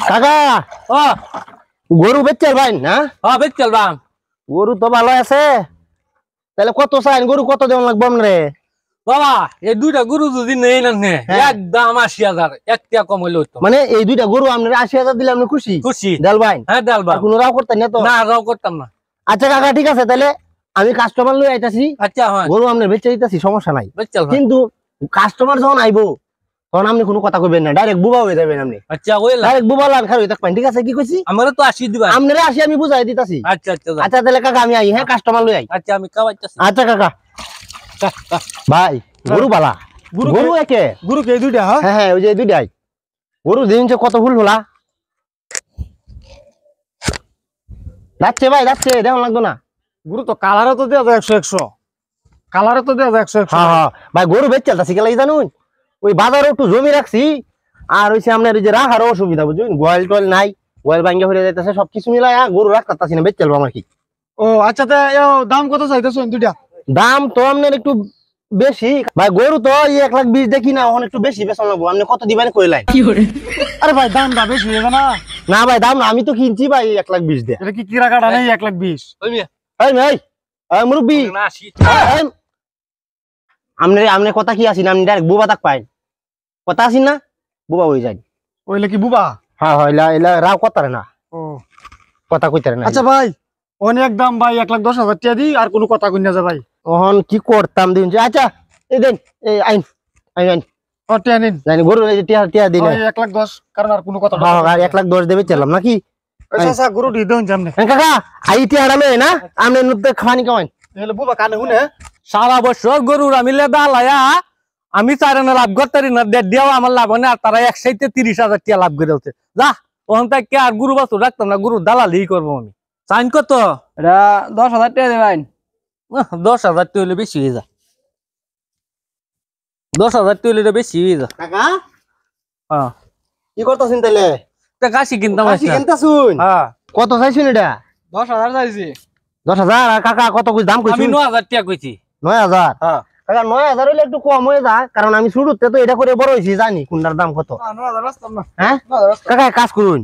কাকা ও গরু বেচছেন ভাই না? হ্যাঁ বেচল বাম গরু তো ভালো আছে, তাহলে কত চাই? গরু কত দেওয়া লাগবে রে বাবা? এই দুইটা গরু যদি নেই না একদম ৮০,০০০, এক টাকা কম হইলে হইতো। মানে এই দুইটা গরু আপনার ৮০,০০০ দিলে আপনি খুশি? খুশি দেল ভাই। হ্যাঁ দেল বাম। কোনো রাও করতেন না তো? না রাও করতাম না। আচ্ছা কাকা ঠিক আছে, তাহলে আমি কাস্টমার লই আইতাছি। আচ্ছা হ্যাঁ গরু আপনার বেচে দিতেছি, সমস্যা নাই। বেচল কিন্তু কাস্টমার যখন আইবো তখন আপনি কোনো কথা কইবেন না, ডাইরেক্ট বুবা হয়ে যাবেন। আপনি আচ্ছা ওইলা ডাইরেক্ট বুবা লান খাই থাকবেন, ঠিক আছে? কি কইছি? আমারে তো ৮০ দিবা। আপনারে ৮০ আমি বুঝাই দিতাছি। আচ্ছা আচ্ছা আচ্ছা তাহলে কাকা আমি আই, হ্যাঁ কাস্টমার লই আই। আচ্ছা আমি খাওয়াইতাছি। আচ্ছা কাকা ভাই গরু বালা, গরু একে গরু কে দুইটা? হ্যাঁ হ্যাঁ ওই যে দুইটাই গরু দিন কত ভুল হলা যাচ্ছে ভাই, যাচ্ছে দেওয়া লাগতো না। গরু তো কালারও তো দেওয়া যায় ১০০ কালারও তো দেওয়া যায় ১০০। হ্যাঁ হ্যাঁ ভাই গরু বেচ চালতাছি গেলাই জানুন, ওই বাজারে একটু জমি রাখছি, আর হইছে আপনার ওই যে রাখারও অসুবিধা বুঝুন, গোয়াল টোয়াল নাই, গোয়াল ভাঙ্গা হয়ে যাইতেছে, সবকিছু মিলাই গরু রাখতাছি না, বেচ চালবো আমার কি। ও আচ্ছা তা দাম কত চাইতেছেন দুইটা? দাম তো আপনার একটু বেশি ভাই, গরু তো ১,২০,০০০ দেখি না, এখন একটু বেশি বেচন লাগবো। আপনি কত দিবেন কইলাই? আরে ভাই দামটা বেশি হয়ে না? না ভাই দাম না, আমি তো কিনছি ভাই ১,২০,০০০ দিয়ে। এটা কি কিরা কাটা নেই ১,২০,০০০? এই ভাই মুরব্বী আমনে কথা কি আছি না, আপনি ডাইরেক্ট বুবা তাক পাই কথা আছি না, বুবা হয়ে যায়। ওইলে কি বুবা? হ্যাঁ হ্যাঁ এলা রাও কথারে না, ও কথা কইতারে না। আচ্ছা ভাই অনেক দাম ভাই, ১,১০,০০০ টাকা দিই, আর কোনো কথা কইনা যা ভাই। ওহন কি করতাম দিন যে। আচ্ছা এই দেন, এই আইন আইন আইন ও টিয়া নিন। জানি গরু এই যে টিয়া টিয়া দিন। ১,১০,০০০, কারণ আর কোনো কথা। হ্যাঁ আর ১,১০,০০০ দেবে চললাম নাকি? আচ্ছা আচ্ছা গরু দি দেন জামনে। কাকা আই টিয়াড়া লই না, আমনে নুতে খাওয়ানি কাওয়ান এলে বুবা কানে শুনে সারা বছর গরুর আমি লেদা লায়া, আমি চারানা লাভ করতারি না, দেওয়া আমার লাভ হয় না, আর তারা ১,৩০,০০০ টাকা লাভ করে উঠছে। যা ওখান থেকে আর গরু বাছুর রাখতাম না, গরু দালালি করবো আমি। চাইন কত? এটা ১০,০০০ টাকা দেবেন। ১০,০০০ টাকা হইলে বেশি হয়ে যায়, ১০,০০০ টাকা হইলে বেশি হয়ে যায়। কাকা হ্যাঁ কি করতাছেন তাইলে? তা কাশি কিনতাম। কাশি কিনতাছুন? হ্যাঁ কত চাইছুন এটা? ১০,০০০ চাইছি। ১০,০০০। আর কাকা কত কইছ দাম আমি কইছুন? ৯,০০০ টাকা কইছি। ৯,০০০। হ্যাঁ কাকা ৯,০০০ হইলে একটু কম হয়ে যায়, কারণ আমি শুরুতে তো এটা করে বড় হইছি, জানি কোনটার দাম কত। ৯,০০০ রাস্তাম না। হ্যাঁ কাকা এক কাজ করুন,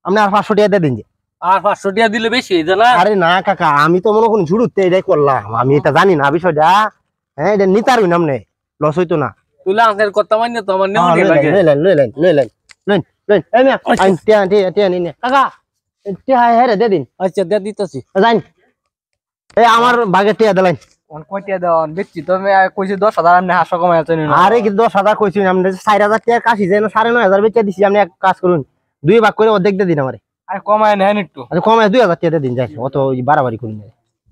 আপনি আর ৫০০ টাকা দিয়ে দিন যে। আর ৫০০ টাকা দিলে বেশি হয়ে যায় না? আরে না কাকা, আমি তো মনে করুন শুরুতে এটাই করলাম, আমি এটা জানি না বিষয়টা। হ্যাঁ এটা নিতে পারবি না, আপনি লস হইতো না। তুই আঙ্কের কথা মান্য তো আমার নেওয়া লাগে। লইলেন লইলেন লইলেন লইন লইন এই মিয়া আইন টিয়া টিয়া টিয়া নিন কাকা, টিয়া হ্যাঁ রে দিয়ে দিন। আচ্ছা দিয়ে দিতেছি। জান এই আমার ভাগে টিয়া দিলেন। কোন কয়টা দেন বেচছি তো আমি কইছি ১০,০০০, আপনি ৫০০ কমায় আছেন না। আরে কি ১০,০০০ কইছি, আপনি ৪,০০০ টাকা কাশি যেন ৯,৫০০ বেচে দিছি। আপনি এক কাজ করুন, ২ ভাগ করে অর্ধেক দিয়ে দিন আমারে। আরে কমায় নেন একটু। আচ্ছা কমায় ২,০০০ টাকা দিন, যাই অত বাড়াবাড়ি করুন না।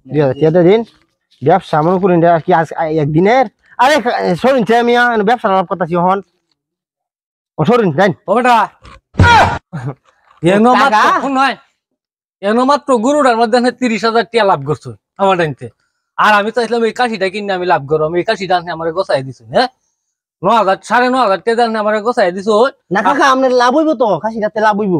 ২,০০০ টাকা দিন, ব্যবসা মনে করুন কি আজ একদিনের। আরে সরিন মিয়া, ব্যবসা লাভ করতেছি হন, ও সরিন যান। ও বেটা এনো মাত্র নয়, এনো মাত্র গরুটার মধ্যে ৩০,০০০ টাকা লাভ করছো আমার টাইমতে। আর আমি চাইছিলাম এই কাশিটা কিনে আমি লাভ করবো, আমি এই কাশিটা আমার গোছাই দিছি। হ্যাঁ ৯,০০০ ৯,৫০০ টাকা আমার গোছাই দিছো না কাকা আপনার লাভ হইব তো, কাশিটাতে লাভ হইব।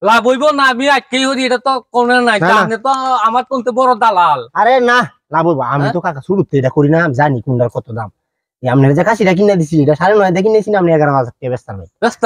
লাভ হইব না? আমি আজকেই হরি, এটা তো কোন নাই, আপনি তো আমার তো বড় দালাল। আরে না লাভ হইব, আমি তো কাকা শুরুতে এটা করি না, আমি জানি কোনটার কত দাম। আপনার যে কাশিটা কিনে দিছি এটা ৯,৫০০ কিনেছি, আপনি ১১,০০০ টাকা বেচতাম। ব্যস্ত